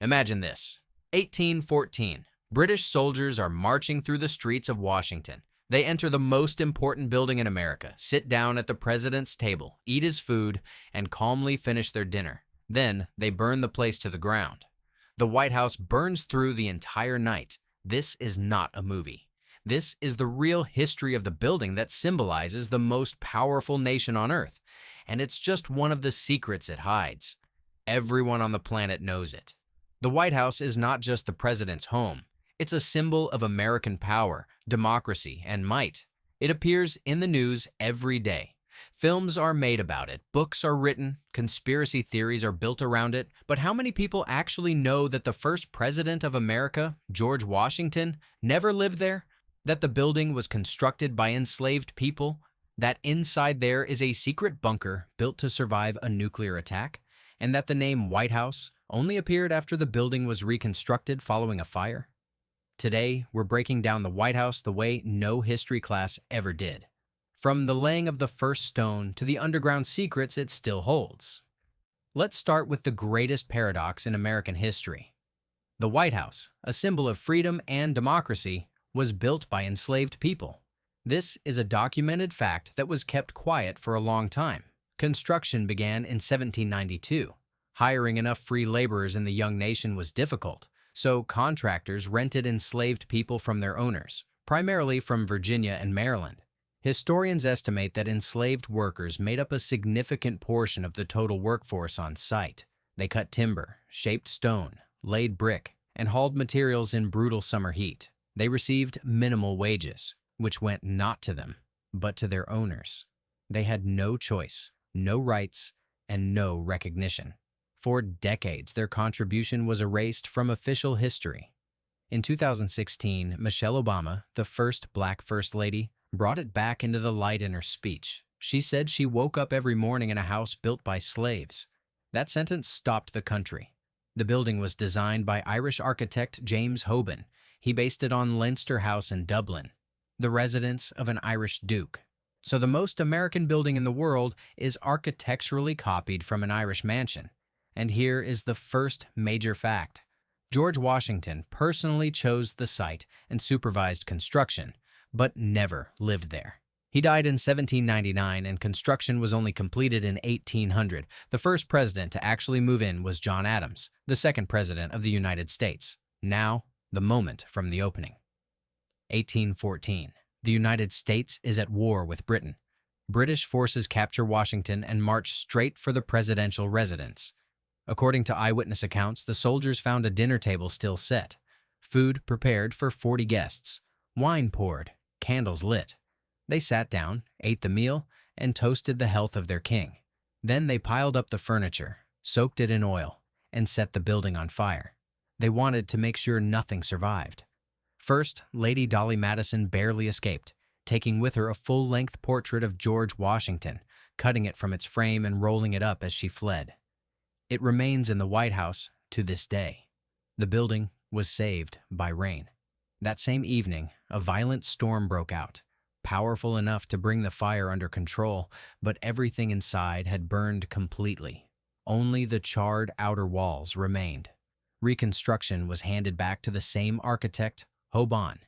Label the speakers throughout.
Speaker 1: Imagine this. 1814. British soldiers are marching through the streets of Washington. They enter the most important building in America, sit down at the president's table, eat his food, and calmly finish their dinner. Then, they burn the place to the ground. The White House burns through the entire night. This is not a movie. This is the real history of the building that symbolizes the most powerful nation on Earth. And it's just one of the secrets it hides. Everyone on the planet knows it. The White House is not just the president's home. It's a symbol of American power, democracy, and might. It appears in the news every day. Films are made about it, books are written, conspiracy theories are built around it, but how many people actually know that the first president of America, George Washington, never lived there? That the building was constructed by enslaved people? That inside there is a secret bunker built to survive a nuclear attack? And that the name White House only appeared after the building was reconstructed following a fire? Today, we're breaking down the White House the way no history class ever did. From the laying of the first stone to the underground secrets it still holds. Let's start with the greatest paradox in American history. The White House, a symbol of freedom and democracy, was built by enslaved people. This is a documented fact that was kept quiet for a long time. Construction began in 1792. Hiring enough free laborers in the young nation was difficult, so contractors rented enslaved people from their owners, primarily from Virginia and Maryland. Historians estimate that enslaved workers made up a significant portion of the total workforce on site. They cut timber, shaped stone, laid brick, and hauled materials in brutal summer heat. They received minimal wages, which went not to them, but to their owners. They had no choice, no rights, and no recognition. For decades, their contribution was erased from official history. In 2016, Michelle Obama, the first Black First Lady, brought it back into the light in her speech. She said she woke up every morning in a house built by slaves. That sentence stopped the country. The building was designed by Irish architect James Hoban. He based it on Leinster House in Dublin, the residence of an Irish duke. So the most American building in the world is architecturally copied from an Irish mansion. And here is the first major fact. George Washington personally chose the site and supervised construction, but never lived there. He died in 1799 and construction was only completed in 1800. The first president to actually move in was John Adams, the second president of the United States. Now, the moment from the opening. 1814. The United States is at war with Britain. British forces capture Washington and march straight for the presidential residence. According to eyewitness accounts, the soldiers found a dinner table still set, food prepared for 40 guests, wine poured, candles lit. They sat down, ate the meal, and toasted the health of their king. Then they piled up the furniture, soaked it in oil, and set the building on fire. They wanted to make sure nothing survived. First, Lady Dolly Madison barely escaped, taking with her a full-length portrait of George Washington, cutting it from its frame and rolling it up as she fled. It remains in the White House to this day. The building was saved by rain. That same evening, a violent storm broke out, powerful enough to bring the fire under control, but everything inside had burned completely. Only the charred outer walls remained. Reconstruction was handed back to the same architect, Hoban.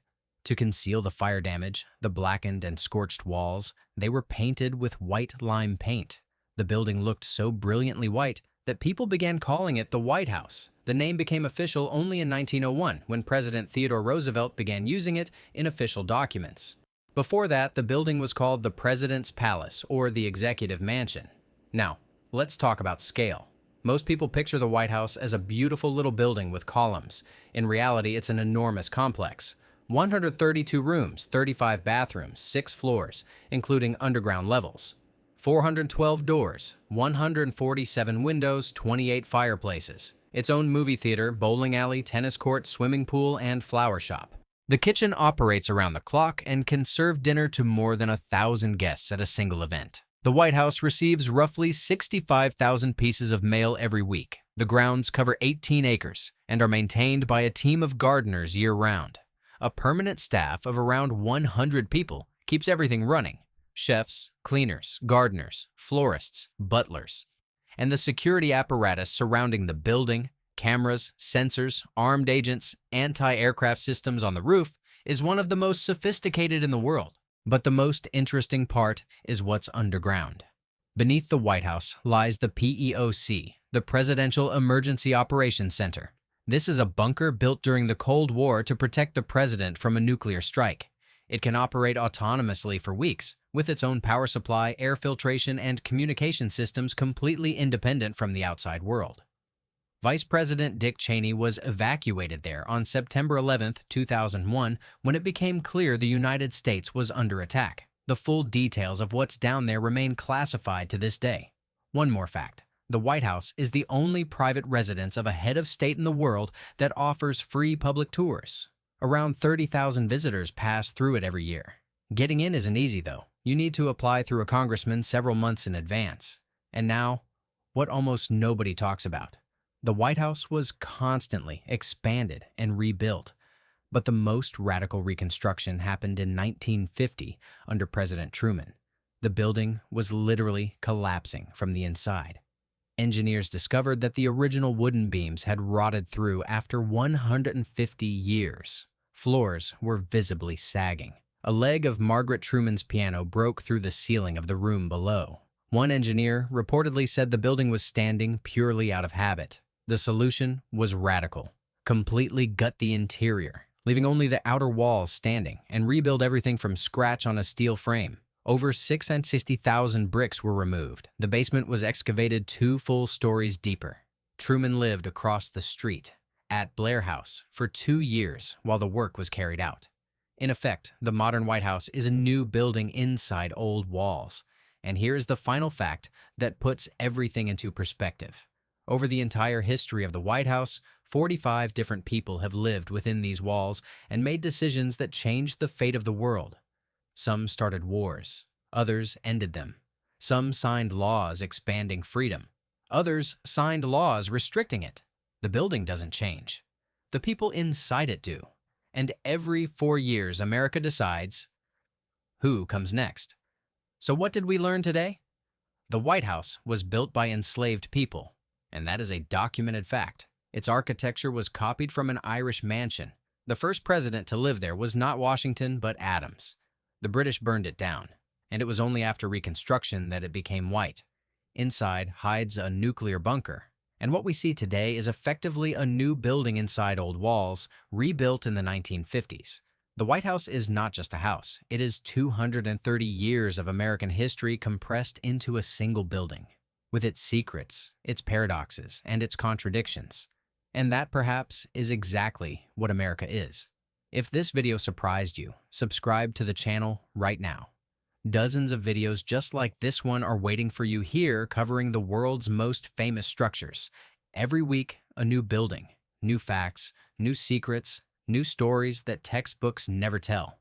Speaker 1: To conceal the fire damage, the blackened and scorched walls, they were painted with white lime paint. The building looked so brilliantly white that people began calling it the White House. The name became official only in 1901, when President Theodore Roosevelt began using it in official documents. Before that, the building was called the President's Palace, or the Executive Mansion. Now, let's talk about scale. Most people picture the White House as a beautiful little building with columns. In reality, it's an enormous complex. 132 rooms, 35 bathrooms, 6 floors, including underground levels. 412 doors, 147 windows, 28 fireplaces. Its own movie theater, bowling alley, tennis court, swimming pool, and flower shop. The kitchen operates around the clock and can serve dinner to more than 1,000 guests at a single event. The White House receives roughly 65,000 pieces of mail every week. The grounds cover 18 acres and are maintained by a team of gardeners year-round. A permanent staff of around 100 people keeps everything running. Chefs, cleaners, gardeners, florists, butlers. And the security apparatus surrounding the building, cameras, sensors, armed agents, anti-aircraft systems on the roof, is one of the most sophisticated in the world. But the most interesting part is what's underground. Beneath the White House lies the PEOC, the Presidential Emergency Operations Center. This is a bunker built during the Cold War to protect the president from a nuclear strike. It can operate autonomously for weeks, with its own power supply, air filtration, and communication systems completely independent from the outside world. Vice President Dick Cheney was evacuated there on September 11, 2001, when it became clear the United States was under attack. The full details of what's down there remain classified to this day. One more fact. The White House is the only private residence of a head of state in the world that offers free public tours. Around 30,000 visitors pass through it every year. Getting in isn't easy, though. You need to apply through a congressman several months in advance. And now, what almost nobody talks about. The White House was constantly expanded and rebuilt, but the most radical reconstruction happened in 1950 under President Truman. The building was literally collapsing from the inside. Engineers discovered that the original wooden beams had rotted through after 150 years. Floors were visibly sagging. A leg of Margaret Truman's piano broke through the ceiling of the room below. One engineer reportedly said the building was standing purely out of habit. The solution was radical. Completely gut the interior, leaving only the outer walls standing, and rebuild everything from scratch on a steel frame. Over 660,000 bricks were removed. The basement was excavated 2 full stories deeper. Truman lived across the street at Blair House for 2 years while the work was carried out. In effect, the modern White House is a new building inside old walls. And here's the final fact that puts everything into perspective. Over the entire history of the White House, 45 different people have lived within these walls and made decisions that changed the fate of the world. Some started wars. Others ended them. Some signed laws expanding freedom. Others signed laws restricting it. The building doesn't change. The people inside it do. And every 4 years, America decides who comes next. So what did we learn today? The White House was built by enslaved people, and that is a documented fact. Its architecture was copied from an Irish mansion. The first president to live there was not Washington, but Adams. The British burned it down, and it was only after Reconstruction that it became white. Inside hides a nuclear bunker, and what we see today is effectively a new building inside old walls, rebuilt in the 1950s. The White House is not just a house. It is 230 years of American history compressed into a single building, with its secrets, its paradoxes, and its contradictions. And that, perhaps, is exactly what America is. If this video surprised you, subscribe to the channel right now. Dozens of videos just like this one are waiting for you here, covering the world's most famous structures. Every week, a new building, new facts, new secrets, new stories that textbooks never tell.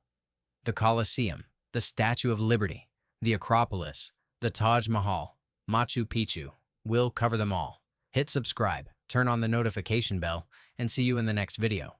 Speaker 1: The Colosseum, the Statue of Liberty, the Acropolis, the Taj Mahal, Machu Picchu. We'll cover them all. Hit subscribe, turn on the notification bell, and see you in the next video.